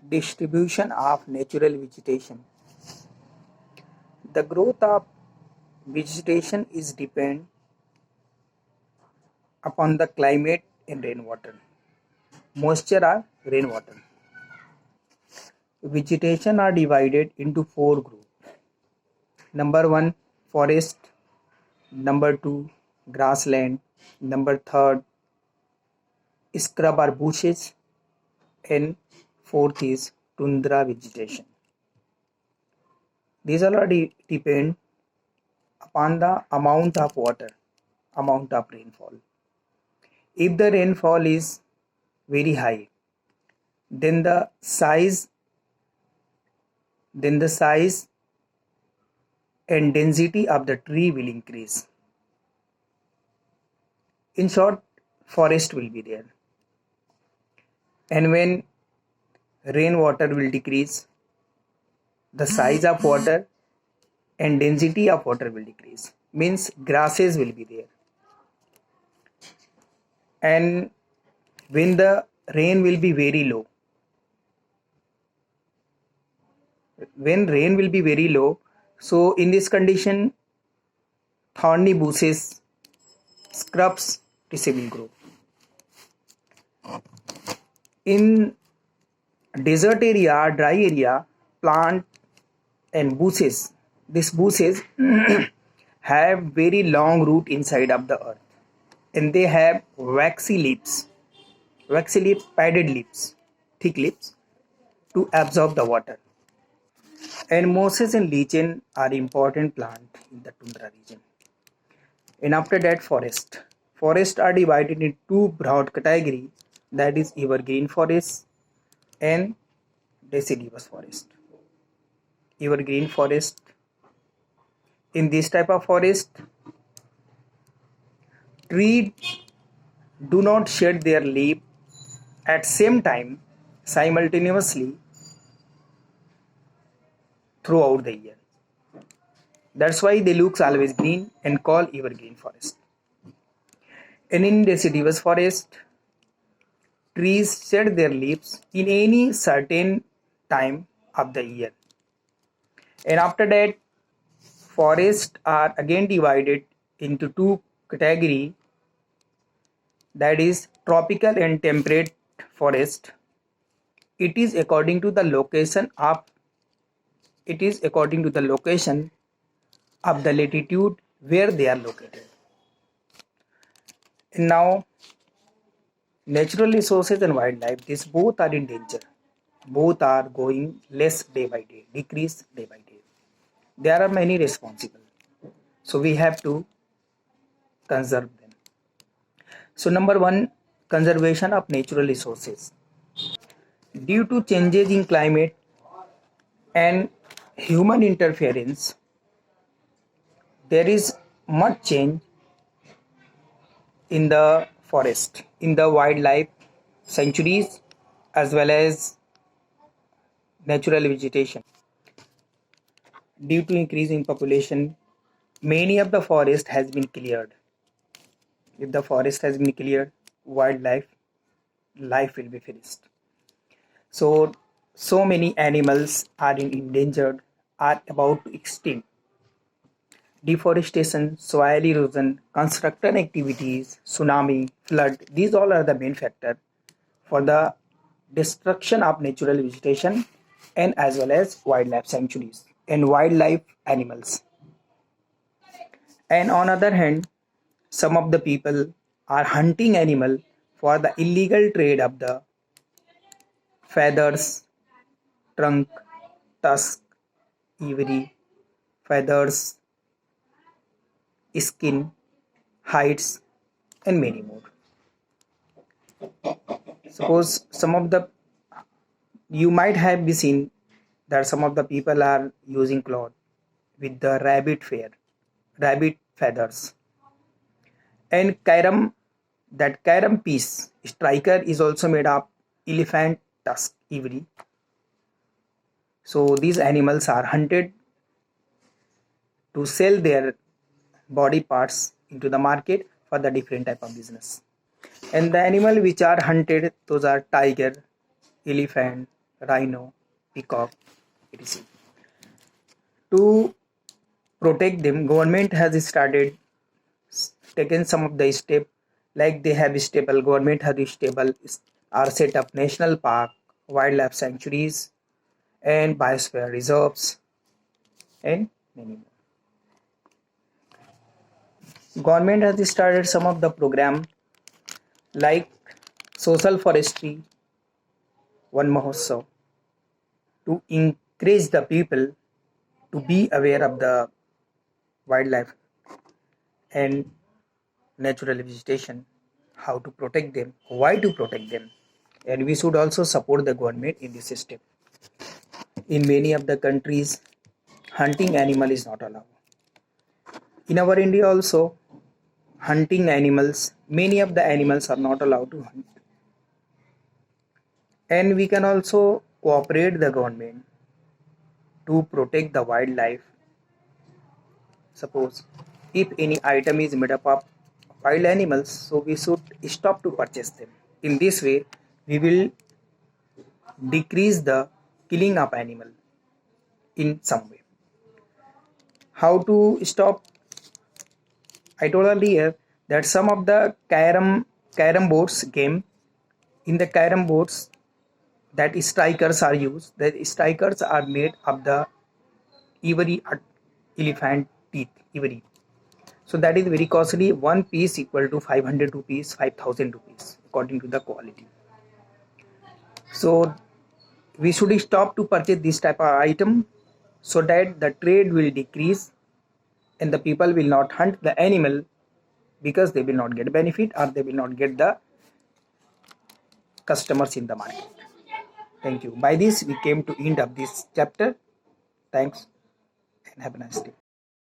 Distribution of natural vegetation. The growth of vegetation is depend upon the climate and rainwater. Moisture or rainwater. Vegetation are divided into four groups. Number one, forest. Number two, grassland. Number third, scrub or bushes. And fourth is tundra vegetation. These all are depend upon the amount of water, amount of rainfall. If the rainfall is very high, then the size and density of the tree will increase. In short, forest will be there. And when rainwater will decrease, the size of water and density of water will decrease. Means grasses will be there. And when the rain will be very low, so in this condition, thorny bushes, scrubs, will grow. In desert area, dry area, plant and bushes, these bushes have very long root inside of the earth, and they have waxy leaves, padded leaves, thick leaves to absorb the water. And mosses and lichen are important plant in the tundra region. And after that, forest. Forests are divided into two broad categories, that is evergreen forest and deciduous forest. Evergreen forest. In this type of forest, trees do not shed their leaf at same time simultaneously throughout the year. That's why they look always green and called evergreen forest. And in deciduous forest, trees shed their leaves in any certain time of the year. And after that, forests are again divided into two categories, that is tropical and temperate forest. It is according to the location of the latitude where they are located. And now, natural resources and wildlife, these both are in danger. Both are going less day by day, decrease day by day. There are many responsible. So we have to conserve them. So number one, conservation of natural resources. Due to changes in climate and human interference, there is much change in the forest, in the wildlife sanctuaries, as well as natural vegetation. Due to increase in population, many of the forest has been cleared. If the forest has been cleared, life will be finished. So many animals are endangered, are about to extinct. Deforestation, soil erosion, construction activities, tsunami, flood, these all are the main factor for the destruction of natural vegetation and as well as wildlife sanctuaries and wildlife animals. And on other hand, some of the people are hunting animal for the illegal trade of the feathers, trunk, tusk, ivory, feathers, skin, hides, and many more. Suppose you might have seen that some of the people are using cloth with the rabbit feathers. And carom piece striker is also made of elephant tusk ivory. So these animals are hunted to sell their body parts into the market for the different type of business. And the animal which are hunted, those are tiger, elephant, rhino, peacock, etc. To protect them, government has started taken some of the step, like they have stable government has stable are set up national park, wildlife sanctuaries, and biosphere reserves, and many more. Government has started some of the program like social forestry, one mahotsav, to encourage the people to be aware of the wildlife and natural vegetation, how to protect them, why to protect them, and we should also support the government in this system. In many of the countries, hunting animal is not allowed. In our India also, hunting animals, many of the animals are not allowed to hunt. And we can also cooperate the government to protect the wildlife. Suppose if any item is made up of wild animals, so we should stop to purchase them. In this way, we will decrease the killing of animal in some way. How to stop? I told earlier that some of the carom boards game, in the carom boards that strikers are used. The strikers are made of the ivory elephant teeth, ivory. So that is very costly. One piece equal to 500 rupees, 5,000 rupees according to the quality. So we should stop to purchase this type of item so that the trade will decrease and the people will not hunt the animal because they will not get benefit or they will not get the customers in the market. Thank you. By this we came to end of this chapter. Thanks and have a nice day.